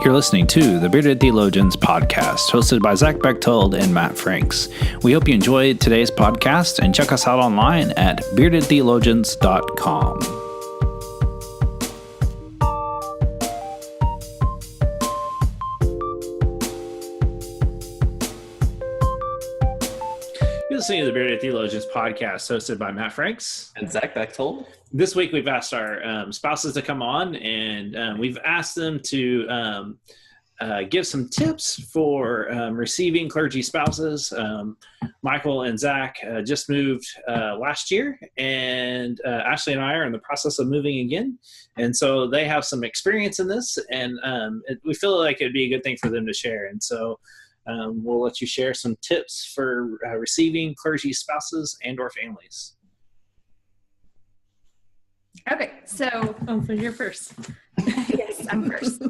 You're listening to the Bearded Theologians podcast, hosted by Zach Bechtold and Matt Franks. We hope you enjoyed today's podcast and check us out online at beardedtheologians.com. You're listening to the Bearded Theologians podcast, hosted by Matt Franks and Zach Bechtold. This week, we've asked our spouses to come on, and we've asked them to give some tips for receiving clergy spouses. Michael and Zach just moved last year, and Ashley and I are in the process of moving again. And so they have some experience in this, and we feel like it'd be a good thing for them to share. And so we'll let you share some tips for receiving clergy spouses and or families. Okay, so you're first. Yes, I'm first.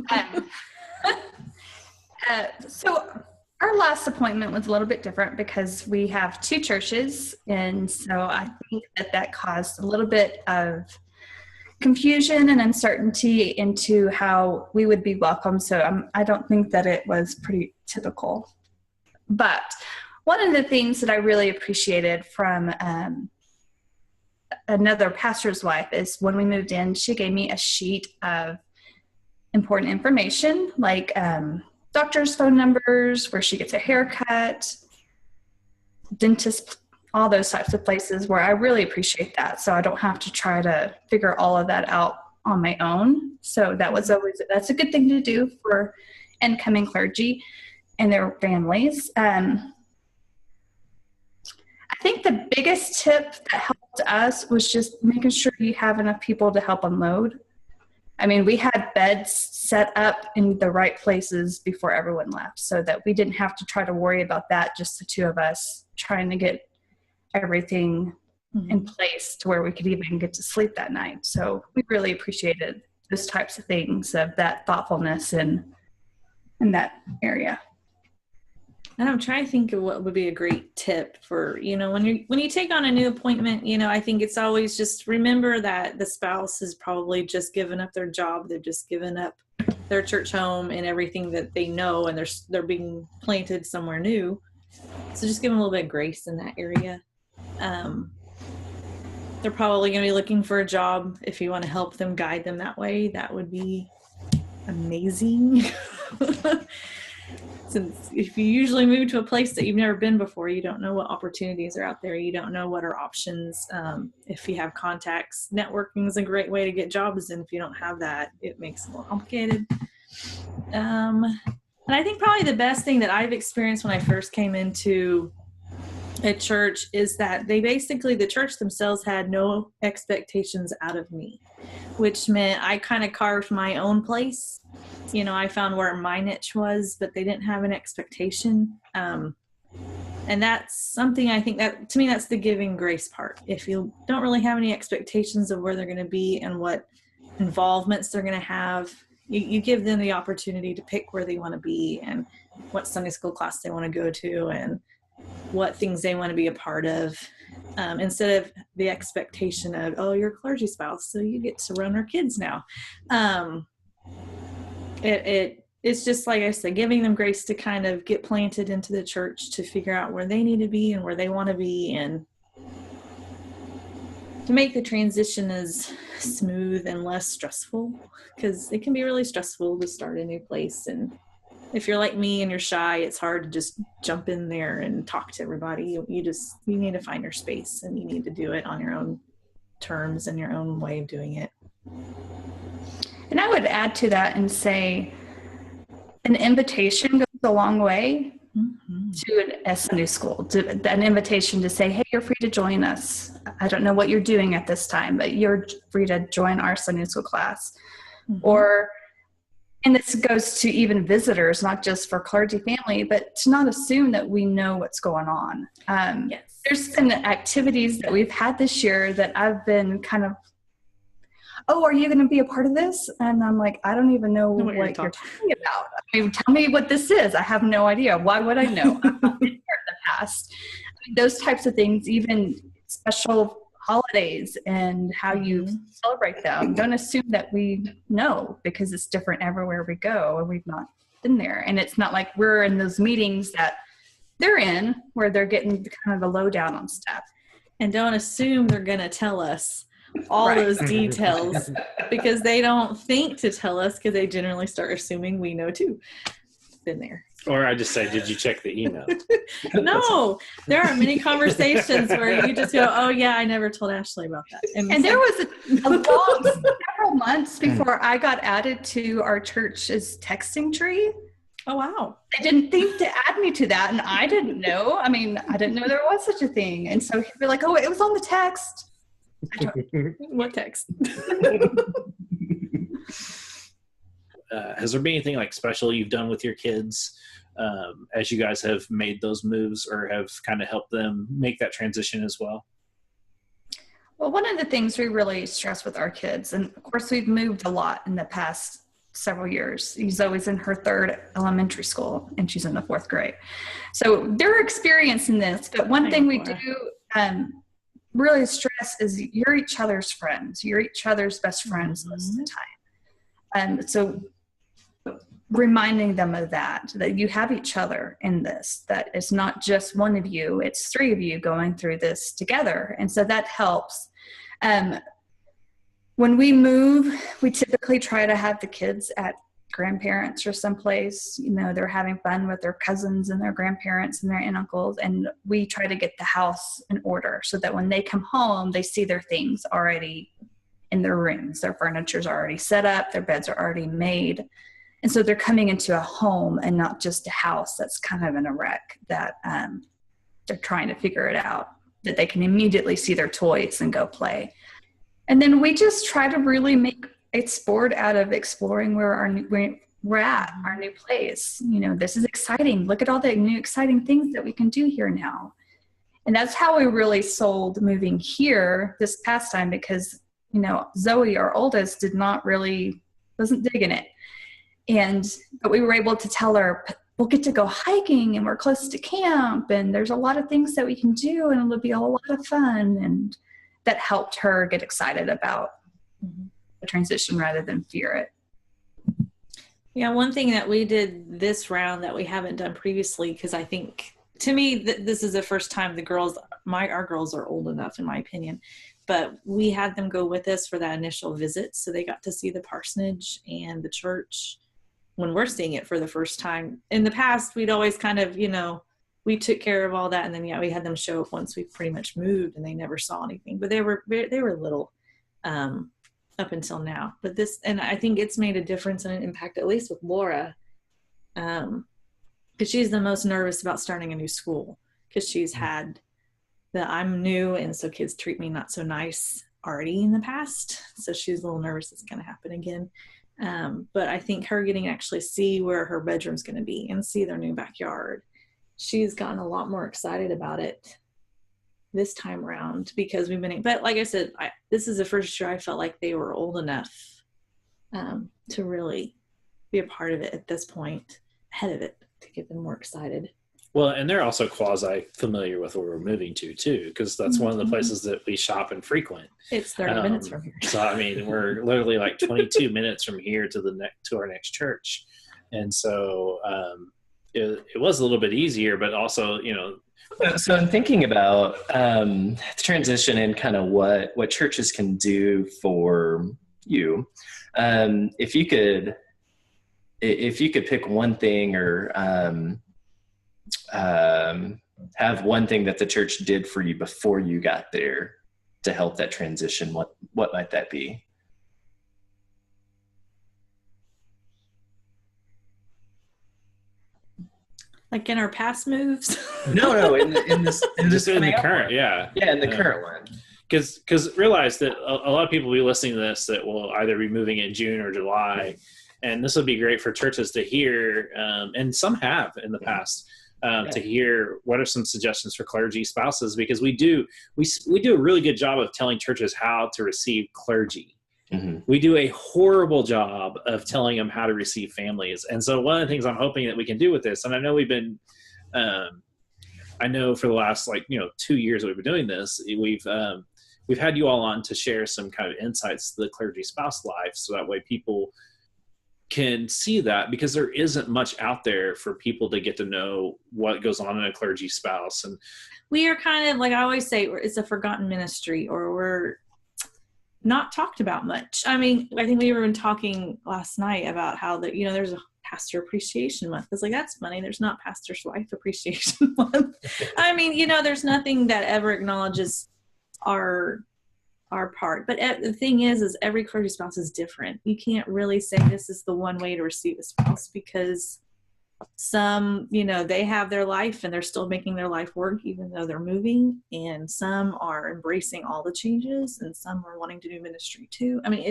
So our last appointment was a little bit different because we have two churches, and so I think that caused a little bit of confusion and uncertainty into how we would be welcome. So I don't think that it was pretty typical. But one of the things that I really appreciated from another pastor's wife is when we moved in, she gave me a sheet of important information, like doctor's phone numbers, where she gets a haircut, dentist, all those types of places where I really appreciate that. So I don't have to try to figure all of that out on my own. So that's a good thing to do for incoming clergy and their families. I think the biggest tip that helped us was just making sure you have enough people to help unload. I mean, we had beds set up in the right places before everyone left so that we didn't have to try to worry about that, just the two of us trying to get everything in place to where we could even get to sleep that night. So we really appreciated those types of things, of that thoughtfulness in that area. And I'm trying to think of what would be a great tip for, when you take on a new appointment, I think it's always just remember that the spouse has probably just given up their job. They've just given up their church home and everything that they know, and they're being planted somewhere new. So just give them a little bit of grace in that area. They're probably going to be looking for a job. If you want to help them, guide them that way, that would be amazing. Since if you usually move to a place that you've never been before, you don't know what opportunities are out there. You don't know what are options. If you have contacts, networking is a great way to get jobs. And if you don't have that, it makes it more complicated. And I think probably the best thing that I've experienced when I first came into a church is that the church themselves had no expectations out of me, which meant I kind of carved my own place. I found where my niche was, but they didn't have an expectation. And that's something I think that, to me, that's the giving grace part. If you don't really have any expectations of where they're going to be and what involvements they're going to have, you give them the opportunity to pick where they want to be and what Sunday school class they want to go to and what things they want to be a part of, instead of the expectation of, oh, you're a clergy spouse, so you get to run our kids now. It's just, like I said, giving them grace to kind of get planted into the church to figure out where they need to be and where they want to be, and to make the transition as smooth and less stressful, because it can be really stressful to start a new place. And if you're like me and you're shy, it's hard to just jump in there and talk to everybody. You need to find your space, and you need to do it on your own terms and your own way of doing it. And I would add to that and say an invitation goes a long way to a Sunday school, to an invitation to say, hey, you're free to join us. I don't know what you're doing at this time, but you're free to join our Sunday school class. And this goes to even visitors, not just for clergy family, but to not assume that we know what's going on. Yes. There's been activities that we've had this year that I've been kind of, oh, are you going to be a part of this? And I'm like, I don't even know what you're talking about. I mean, tell me what this is. I have no idea. Why would I know? I've not been here in the past. I mean, those types of things, even special holidays and how you celebrate them. Don't assume that we know, because it's different everywhere we go and we've not been there. And it's not like we're in those meetings that they're in where they're getting kind of the lowdown on stuff. And don't assume they're going to tell us all those details, because they don't think to tell us, because they generally start assuming we know too. Been there. Or I just say, did you check the email? No, there are many conversations where you just go, oh yeah, I never told Ashley about that. And there was a long, several months before I got added to our church's texting tree. Oh, wow. They didn't think to add me to that, and I didn't know. I mean, I didn't know there was such a thing. And so he'd be like, oh, it was on the text. What text? Has there been anything like special you've done with your kids as you guys have made those moves, or have kind of helped them make that transition as well? Well, one of the things we really stress with our kids, and of course we've moved a lot in the past several years. He's always in her 3rd elementary school, and she's in the 4th grade. So they're experiencing this, but one thing we do really stress is you're each other's friends. You're each other's best friends most of the time. So reminding them of that you have each other in this, that it's not just one of you, it's 3 of you going through this together. And so that helps. When we move, we typically try to have the kids at grandparents or someplace, they're having fun with their cousins and their grandparents and their aunt and uncles. And we try to get the house in order so that when they come home, they see their things already in their rooms. Their furniture's already set up, their beds are already made. And so they're coming into a home and not just a house that's kind of in a wreck, that they're trying to figure it out, that they can immediately see their toys and go play. And then we just try to really make a sport out of exploring where we're at, our new place. This is exciting. Look at all the new exciting things that we can do here now. And that's how we really sold moving here this past time, because, Zoe, our oldest, wasn't digging it. But we were able to tell her, we'll get to go hiking and we're close to camp and there's a lot of things that we can do and it'll be a lot of fun. And that helped her get excited about the transition rather than fear it. Yeah, one thing that we did this round that we haven't done previously, because I think, to me, this is the first time our girls are old enough, in my opinion, but we had them go with us for that initial visit. So they got to see the parsonage and the church when we're seeing it for the first time. In the past, we'd always kind of, we took care of all that. And then, we had them show up once we pretty much moved and they never saw anything, but they were little up until now. But and I think it's made a difference and an impact, at least with Laura, because she's the most nervous about starting a new school, because she's had I'm new, and so kids treat me not so nice already in the past. So she's a little nervous it's going to happen again. But I think her getting to actually see where her bedroom's going to be and see their new backyard, she's gotten a lot more excited about it this time around, because but like I said, this is the first year I felt like they were old enough to really be a part of it at this point, ahead of it, to get them more excited. Well, and they're also quasi familiar with where we're moving to too, because that's one of the places that we shop and frequent. It's 30 minutes from here. So I mean, we're literally like 22 minutes from here to our next church, and so it was a little bit easier, but also So I'm thinking about the transition and kind of what churches can do for you. If you could pick one thing, or have one thing that the church did for you before you got there to help that transition, what might that be? Like in our past moves? No, in the current, yeah, in the current one. Because realize that a lot of people will be listening to this that will either be moving in June or July, and this would be great for churches to hear, and some have in the past, to hear what are some suggestions for clergy spouses, because we do a really good job of telling churches how to receive clergy. Mm-hmm. We do a horrible job of telling them how to receive families. And so one of the things I'm hoping that we can do with this, and I know we've been, I know for the last 2 years that we've been doing this, we've had you all on to share some kind of insights to the clergy spouse life, so that way people can see that, because there isn't much out there for people to get to know what goes on in a clergy spouse. And we are kind of, like I always say, it's a forgotten ministry, or we're not talked about much. I mean, I think we were talking last night about how that, there's a pastor appreciation month. It's like, that's funny. There's not pastor's wife appreciation month. I mean, there's nothing that ever acknowledges our part. But the thing is every clergy spouse is different. You can't really say this is the one way to receive a spouse, because some, they have their life and they're still making their life work even though they're moving, and some are embracing all the changes, and some are wanting to do ministry too. I mean,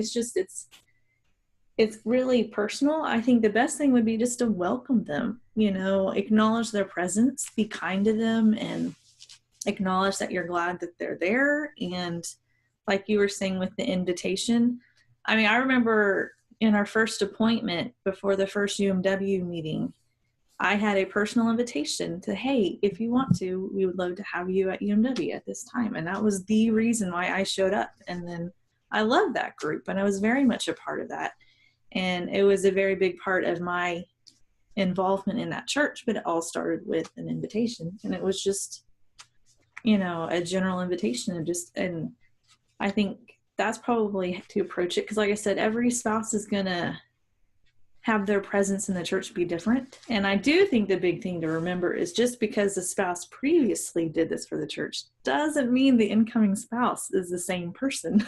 it's really personal. I think the best thing would be just to welcome them, acknowledge their presence, be kind to them, and acknowledge that you're glad that they're there. And like you were saying with the invitation, I mean, I remember in our first appointment before the first UMW meeting, I had a personal invitation to, hey, if you want to, we would love to have you at UMW at this time. And that was the reason why I showed up. And then I loved that group, and I was very much a part of that. And it was a very big part of my involvement in that church, but it all started with an invitation. And it was just, a general invitation, and I think that's probably to approach it. Because like I said, every spouse is going to have their presence in the church be different. And I do think the big thing to remember is, just because the spouse previously did this for the church doesn't mean the incoming spouse is the same person.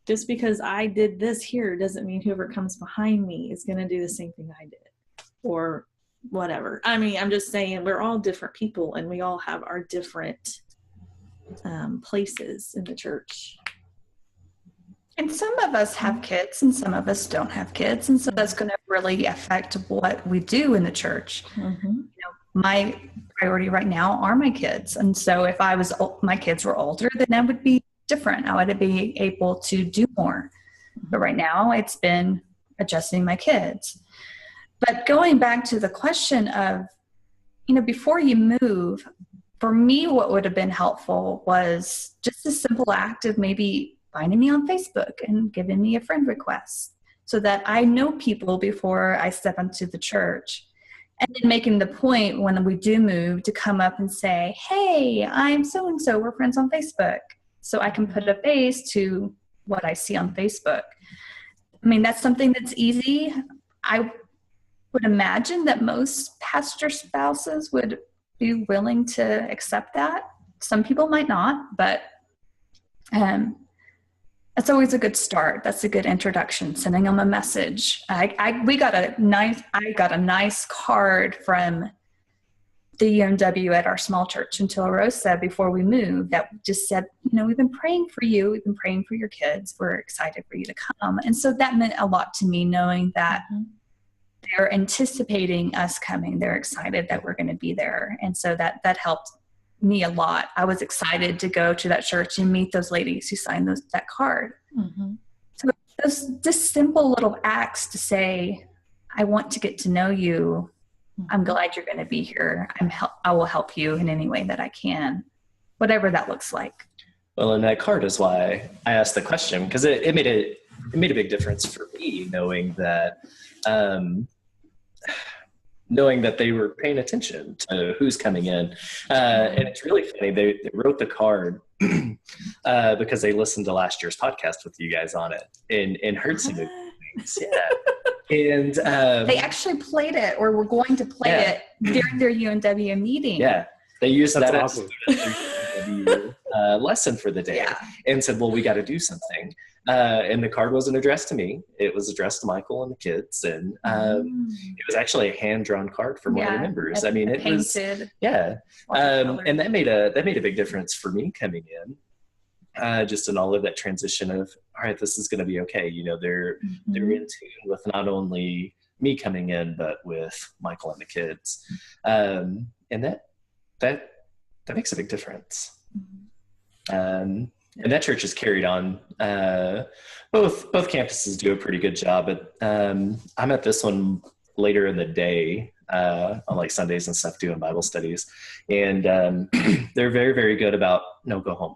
Just because I did this here doesn't mean whoever comes behind me is going to do the same thing I did, or whatever. I mean, I'm just saying we're all different people, and we all have our different places in the church. And some of us have kids and some of us don't have kids. And so that's going to really affect what we do in the church. Mm-hmm. My priority right now are my kids. And so if my kids were older, then that would be different. I would be able to do more. But right now it's been adjusting my kids. But going back to the question of, before you move, for me, what would have been helpful was just a simple act of maybe finding me on Facebook and giving me a friend request, so that I know people before I step into the church. And then making the point when we do move to come up and say, hey, I'm so-and-so, we're friends on Facebook. So I can put a face to what I see on Facebook. I mean, that's something that's easy. I would imagine that most pastor spouses would be willing to accept that. Some people might not, but that's always a good start. That's a good introduction, sending them a message. I got a nice card from the UMW at our small church in Tularosa before we moved that just said, we've been praying for you. We've been praying for your kids. We're excited for you to come. And so that meant a lot to me, knowing that they're anticipating us coming. They're excited that we're going to be there. And so that helped me a lot. I was excited to go to that church and meet those ladies who signed that card. Mm-hmm. So those just simple little acts to say, I want to get to know you. I'm glad you're going to be here. I will help you in any way that I can, whatever that looks like. Well, and that card is why I asked the question, because it made a big difference for me, knowing that they were paying attention to who's coming in. And it's really funny. They wrote the card because they listened to last year's podcast with you guys on it and heard some new things. Yeah. And they actually played it, or were going to play it during their UNW meeting. Yeah. They used that awesome. as their lesson for the day, and said, well, we got to do something. And the card wasn't addressed to me. It was addressed to Michael and the kids. And it was actually a hand-drawn card from one of the members. I mean, it painted. Was, yeah. And that made a big difference for me coming in. Just in all of that transition of, all right, this is going to be okay. They're in tune with not only me coming in, but with Michael and the kids. And that makes a big difference. And that church is carried on. Both campuses do a pretty good job. But I'm at this one later in the day, on like Sundays and stuff, doing Bible studies. And they're very, very good about, no, go home.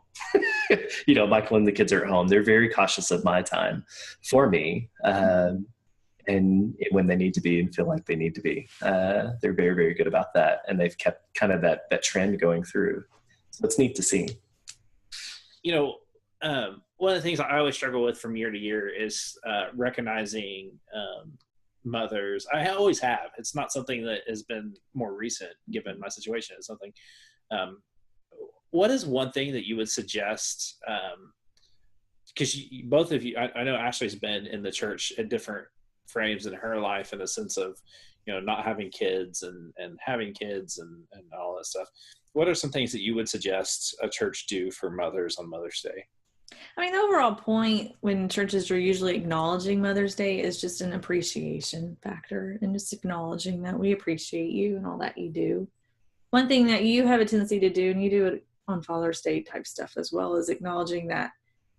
Michael and the kids are at home. They're very cautious of my time for me. And when they need to be and feel like they need to be, they're very, very good about that. And they've kept kind of that trend going through. So it's neat to see. One of the things I always struggle with from year to year is recognizing mothers. I always have. It's not something that has been more recent given my situation. It's something. What is one thing that you would suggest? Because both of you, I know Ashley's been in the church at different frames in her life in the sense of, not having kids and having kids and all that stuff. What are some things that you would suggest a church do for mothers on Mother's Day? I mean, the overall point when churches are usually acknowledging Mother's Day is just an appreciation factor and just acknowledging that we appreciate you and all that you do. One thing that you have a tendency to do, and you do it on Father's Day type stuff as well, is acknowledging that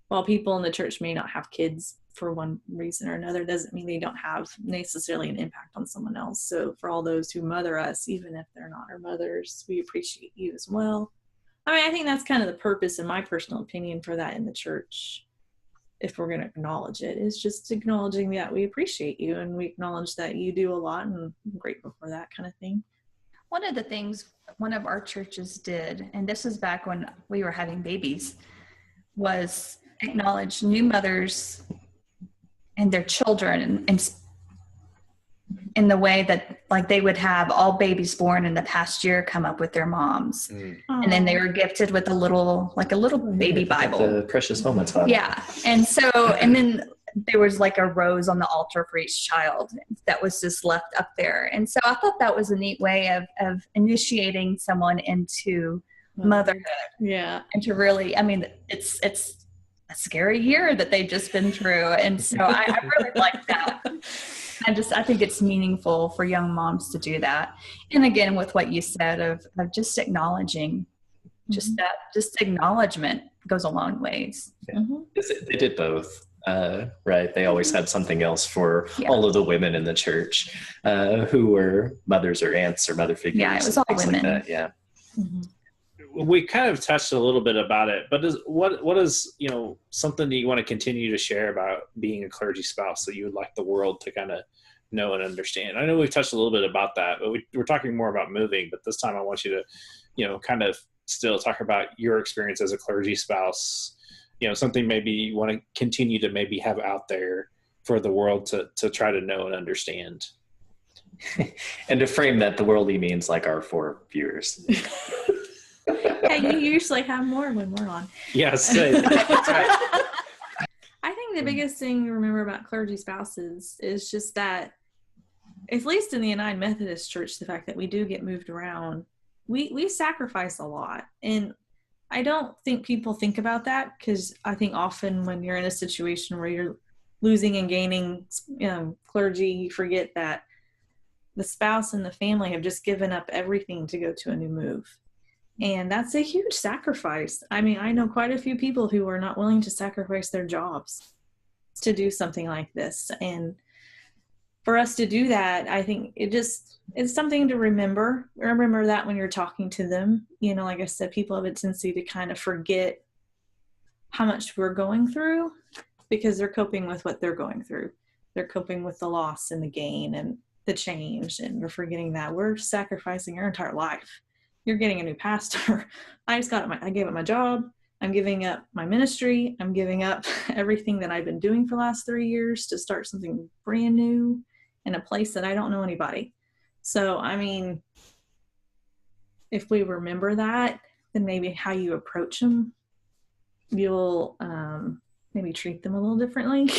while people in the church may not have kids for one reason or another, doesn't mean they don't have necessarily an impact on someone else. So for all those who mother us, even if they're not our mothers, we appreciate you as well. I mean, I think that's kind of the purpose, in my personal opinion, for that in the church, if we're going to acknowledge it, is just acknowledging that we appreciate you and we acknowledge that you do a lot and I'm grateful for that kind of thing. One of the things one of our churches did, and this was back when we were having babies, was acknowledge new mothers and their children and in the way that, like, they would have all babies born in the past year come up with their moms. And then they were gifted with a little baby Bible. The precious moments. Yeah. And then there was like a rose on the altar for each child that was just left up there. And so I thought that was a neat way of initiating someone into motherhood. Yeah. And to really, I mean, it's a scary year that they've just been through. And so I really like that. I think it's meaningful for young moms to do that. And again, with what you said of just acknowledging, just acknowledgement goes a long ways. Yeah. They did both, right? They always had something else for all of the women in the church who were mothers or aunts or mother figures. Yeah, it was all women. Like that. Yeah. Mm-hmm. We kind of touched a little bit about it, but what is something that you want to continue to share about being a clergy spouse that you would like the world to kind of know and understand? I know we've touched a little bit about that, but we're talking more about moving, but this time I want you to kind of still talk about your experience as a clergy spouse, something maybe you want to continue to maybe have out there for the world to try to know and understand. And to frame that, the world he means like our 4 viewers. Hey, you usually have more when we're on. Yes. That's right. I think the biggest thing to remember about clergy spouses is just that, at least in the United Methodist Church, the fact that we do get moved around, we sacrifice a lot. And I don't think people think about that, because I think often when you're in a situation where you're losing and gaining clergy, you forget that the spouse and the family have just given up everything to go to a new move. And that's a huge sacrifice. I mean, I know quite a few people who are not willing to sacrifice their jobs to do something like this. And for us to do that, I think it's something to remember. Remember that when you're talking to them. Like I said, people have a tendency to kind of forget how much we're going through because they're coping with what they're going through. They're coping with the loss and the gain and the change, and we're forgetting that we're sacrificing our entire life. You're getting a new pastor. I gave up my job. I'm giving up my ministry. I'm giving up everything that I've been doing for the last 3 years to start something brand new in a place that I don't know anybody. So, I mean, if we remember that, then maybe how you approach them, you'll maybe treat them a little differently,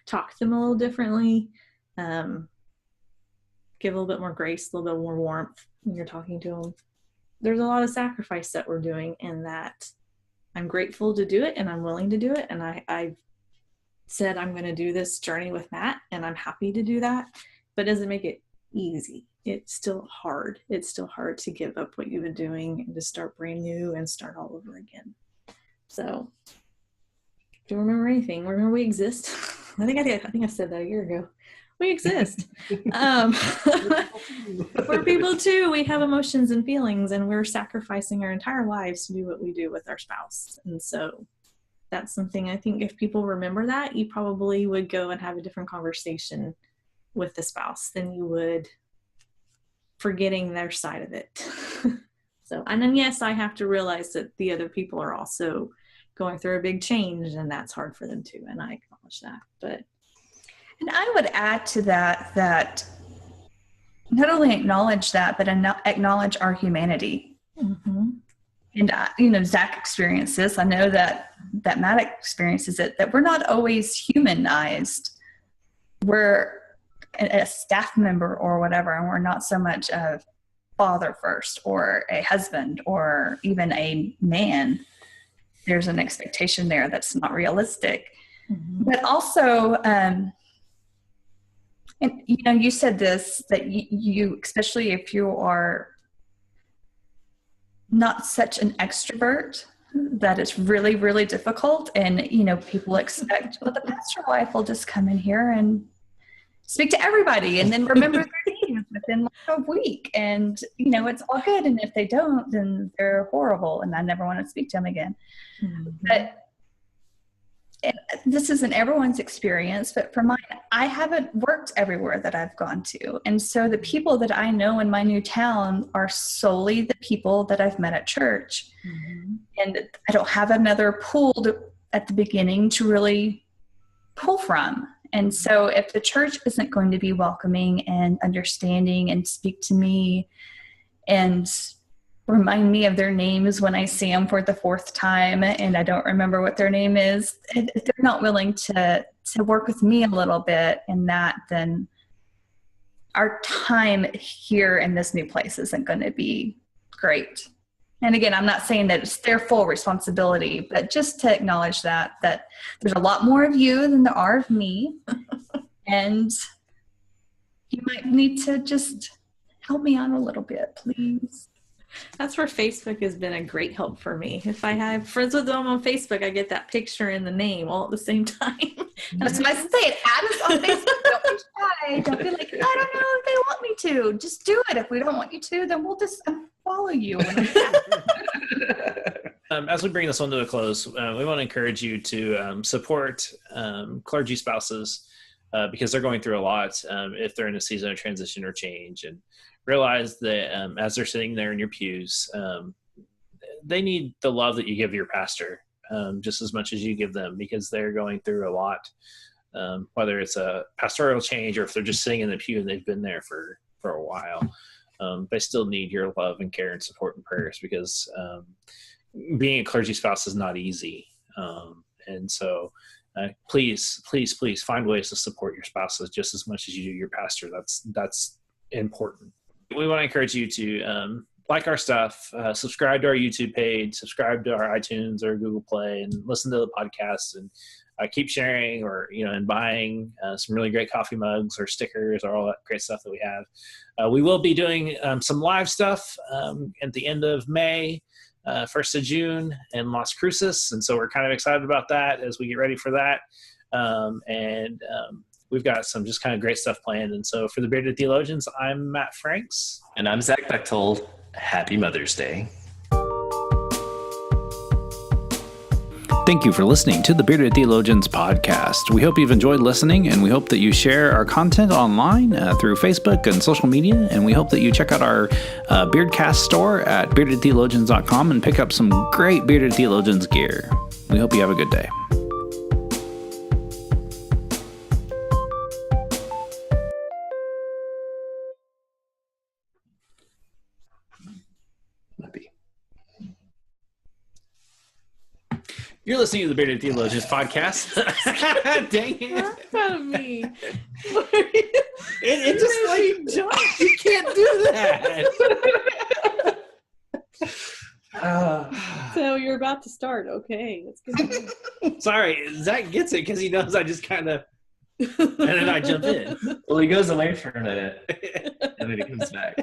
talk to them a little differently, give a little bit more grace, a little bit more warmth when you're talking to them. There's a lot of sacrifice that we're doing, and that I'm grateful to do it, and I'm willing to do it. And I've said I'm going to do this journey with Matt, and I'm happy to do that, but it doesn't make it easy. It's still hard. It's still hard to give up what you've been doing and to start brand new and start all over again. So, do you remember anything? Remember we exist? I think I said that a year ago. We exist. We're people too. We have emotions and feelings, and we're sacrificing our entire lives to do what we do with our spouse. And so that's something I think if people remember that, you probably would go and have a different conversation with the spouse than you would forgetting their side of it. So, and then yes, I have to realize that the other people are also going through a big change, and that's hard for them too. And I acknowledge that. And I would add to that not only acknowledge that, but acknowledge our humanity. Mm-hmm. And Zach experienced this. I know that Matt experiences it. That we're not always humanized. We're a staff member or whatever, and we're not so much a father first, or a husband, or even a man. There's an expectation there that's not realistic. Mm-hmm. But also, and you said this, that you, especially if you are not such an extrovert, that it's really, really difficult. And, people expect, well, the pastor wife will just come in here and speak to everybody and then remember their names within like a week. And, it's all good. And if they don't, then they're horrible. And I never want to speak to them again. Mm-hmm. But this isn't everyone's experience, but for mine, I haven't worked everywhere that I've gone to. And so the people that I know in my new town are solely the people that I've met at church. Mm-hmm. And I don't have another pool at the beginning to really pull from. And so if the church isn't going to be welcoming and understanding and speak to me and remind me of their names when I see them for the fourth time and I don't remember what their name is, if they're not willing to work with me a little bit in that, then our time here in this new place isn't going to be great. And again, I'm not saying that it's their full responsibility, but just to acknowledge that there's a lot more of you than there are of me. And you might need to just help me out a little bit, please. That's where Facebook has been a great help for me. If I have friends with them on Facebook, I get that picture and the name all at the same time. That's what I say. Add us on Facebook. Don't be shy. Don't be like, I don't know if they want me to. Just do it. If we don't want you to, then we'll just follow you. As we bring this one to a close, we want to encourage you to support clergy spouses because they're going through a lot if they're in a season of transition or change, and realize that as they're sitting there in your pews, they need the love that you give your pastor just as much as you give them, because they're going through a lot, whether it's a pastoral change or if they're just sitting in the pew and they've been there for a while. They still need your love and care and support and prayers, because being a clergy spouse is not easy. And so please find ways to support your spouses just as much as you do your pastor. That's important. We want to encourage you to like our stuff, subscribe to our YouTube page, subscribe to our iTunes or Google Play, and listen to the podcast, and keep sharing, or and buying some really great coffee mugs or stickers or all that great stuff that we have. We will be doing some live stuff at the end of May, 1st of June in Las Cruces, and so we're kind of excited about that as we get ready for that. We've got some just kind of great stuff planned. And so for the Bearded Theologians, I'm Matt Franks. And I'm Zach Bechtold. Happy Mother's Day. Thank you for listening to the Bearded Theologians podcast. We hope you've enjoyed listening, and we hope that you share our content online through Facebook and social media. And we hope that you check out our Beardcast store at beardedtheologians.com and pick up some great Bearded Theologians gear. We hope you have a good day. You're listening to the Bearded Theologians podcast. Dang it. That's out of me. It just like, Josh, you can't do that. So you're about to start. Okay. That's good. Sorry, Zach gets it because he knows I just kind of, and then I jump in. Well, he goes away for a minute, and then he comes back.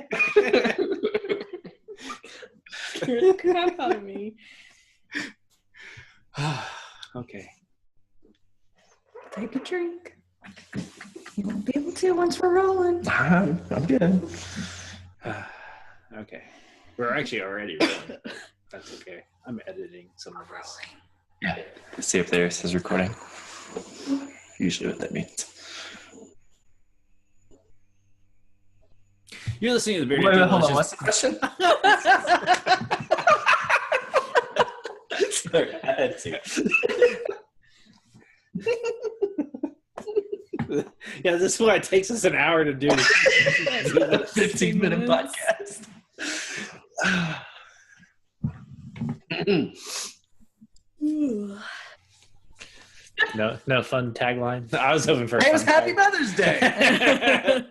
You're the crap out of me. Okay. Take a drink. You won't be able to once we're rolling. I'm good. Okay. We're actually already rolling. That's okay. I'm editing some of this. Yeah. Let's see if there says recording. Usually what that means. You're listening to the Bearded Wait, hold on. Theologians. What's the question? Sorry, I had to. Yeah, this is why it takes us an hour to do. 15-minute podcast. No fun tagline. I was hoping for. It was Happy Mother's Day.